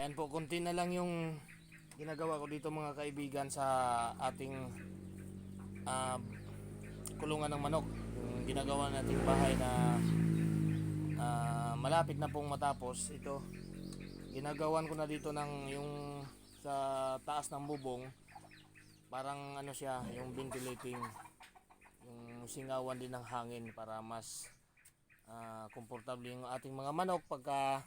Ayan po, konti na lang yung ginagawa ko dito mga kaibigan sa ating ah, kulungan ng manok. Yung ginagawa nating bahay na malapit na pong matapos. Ito, ginagawan ko na dito ng yung sa taas ng bubong. Parang ano siya, yung ventilating, yung singawan din ng hangin para mas komportable yung ating mga manok pagka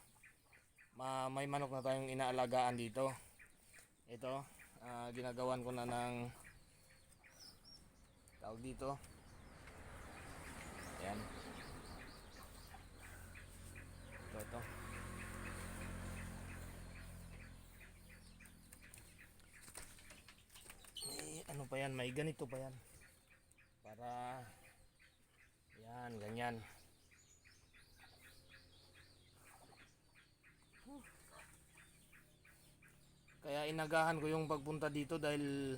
may manok na tayong inaalagaan dito. Ito, ginagawan ko na ng tawag dito. Ayan. Ito. May ano pa yan, may ganito pa yan. Para yan, ganyan. Kaya inagahan ko yung pagpunta dito dahil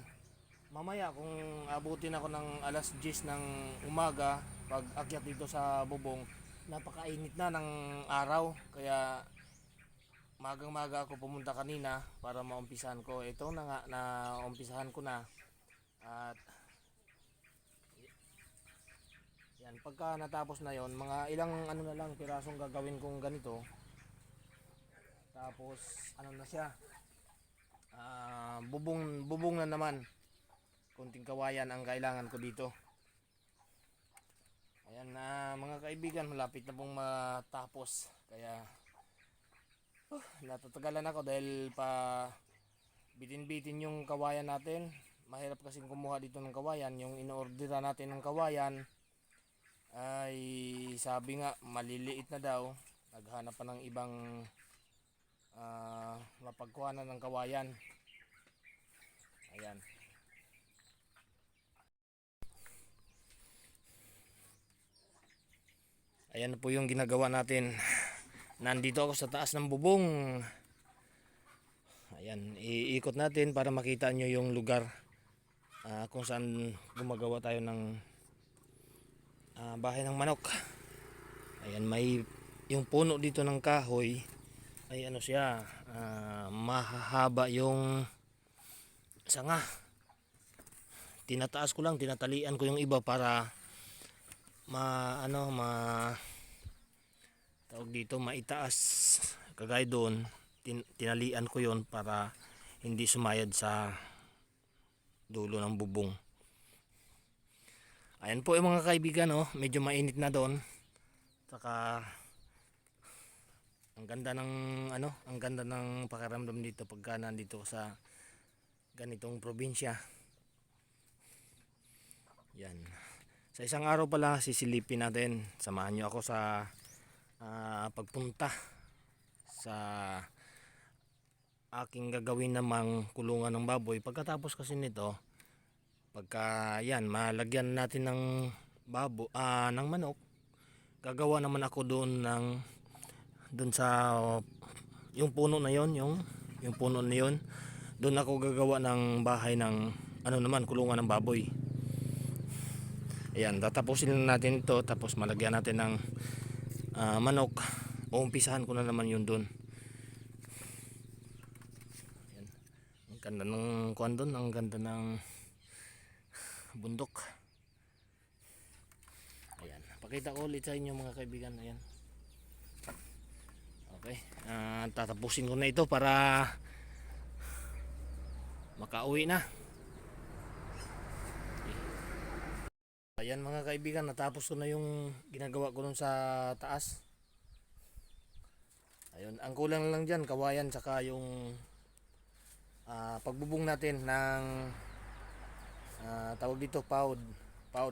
mamaya kung abutin ako ng alas 10 ng umaga pag akyat dito sa bubong, napakainit na ng araw. Kaya magang maga ako pumunta kanina para maumpisahan ko. Ito na nga, na umpisahan ko na. At yan, pagka natapos na yon, mga ilang ano na lang pirasong gagawin kong ganito. Tapos ano na siya, bubong na naman. Kunting kawayan ang kailangan ko dito. Ayan na mga kaibigan, malapit na pong matapos. Kaya natatagalan ako dahil pa bitin-bitin yung kawayan natin. Mahirap kasing kumuha dito ng kawayan. Yung inoordera natin ng kawayan ay sabi nga maliliit na daw. Naghanap pa ng ibang mapagkuhanan ng kawayan. Ayan. Ayan po yung ginagawa natin. Nandito ako sa taas ng bubong. Ayan, iikot natin para makita nyo yung lugar kung saan gumagawa tayo ng bahay ng manok. Ayan, may yung puno dito ng kahoy ay ano siya, mahahaba yung sanga. Tinataas ko lang, tinatalian ko yung iba para tawag dito, maitaas. Kagaya doon, tinalian ko yon para hindi sumayad sa dulo ng bubong. Ayan po yung mga kaibigan, oh, medyo mainit na doon. Saka ang ganda ng ang ganda ng pakiramdam dito pagka nandito sa ganitong probinsya. Yan. Sa isang araw pala sisilipin natin. Samahan niyo ako sa pagpunta sa aking gagawin namang kulungan ng baboy. Pagkatapos kasi nito, pagka yan malagyan natin ng ng manok, gagawa naman ako doon sa yung puno na yon, yung puno na yon. Doon ako gagawa ng bahay ng naman, kulungan ng baboy. Ayan, tatapusin na natin ito, tapos malagyan natin ng manok. Uumpisahan ko na naman yun doon. Ayan. Ang ganda ng kuwan doon, ang ganda ng bundok. Ayan, pakita ko ulit sa inyo mga kaibigan. Ayan. Okay, tatapusin ko na ito para makauwi na. Ayan mga kaibigan, natapos ko na yung ginagawa ko dun sa taas. Ayun, ang kulang lang dyan, kawayan, saka yung pagbubong natin ng tawag dito, paud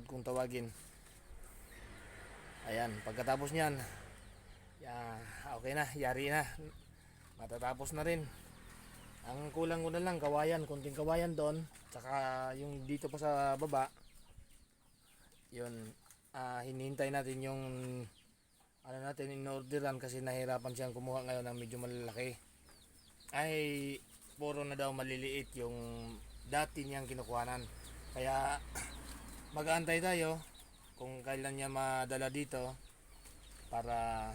kung tawagin. Ayan, pagkatapos nyan, okay na, yari na, matatapos na rin. Ang kulang ko na lang, kawayan, kunting kawayan doon, saka yung dito pa sa baba. Yun, hinihintay natin yung natin in-orderan kasi nahirapan siyang kumuha ngayon ng medyo malalaki. Ay puro na daw maliliit yung dati niyang kinukuhanan. Kaya mag-aantay tayo kung kailan niya madala dito para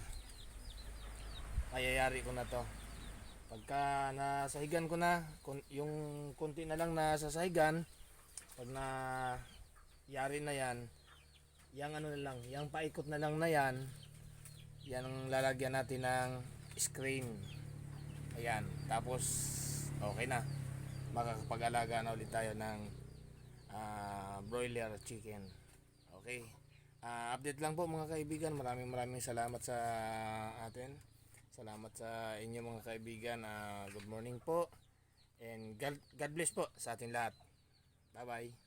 mayayari ko na to Pagka nasahigan ko na, yung konti na lang na sasahigan, pag na yari na yan, yung ano na lang, yung paikot na lang na yan, yan ang lalagyan natin ng screen. Ayan, tapos okay na. Makakapag-alaga na ulit tayo ng broiler chicken. Okay. Update lang po mga kaibigan. Maraming salamat sa atin. Salamat sa inyo mga kaibigan. Good morning po. And God bless po sa ating lahat. Bye bye.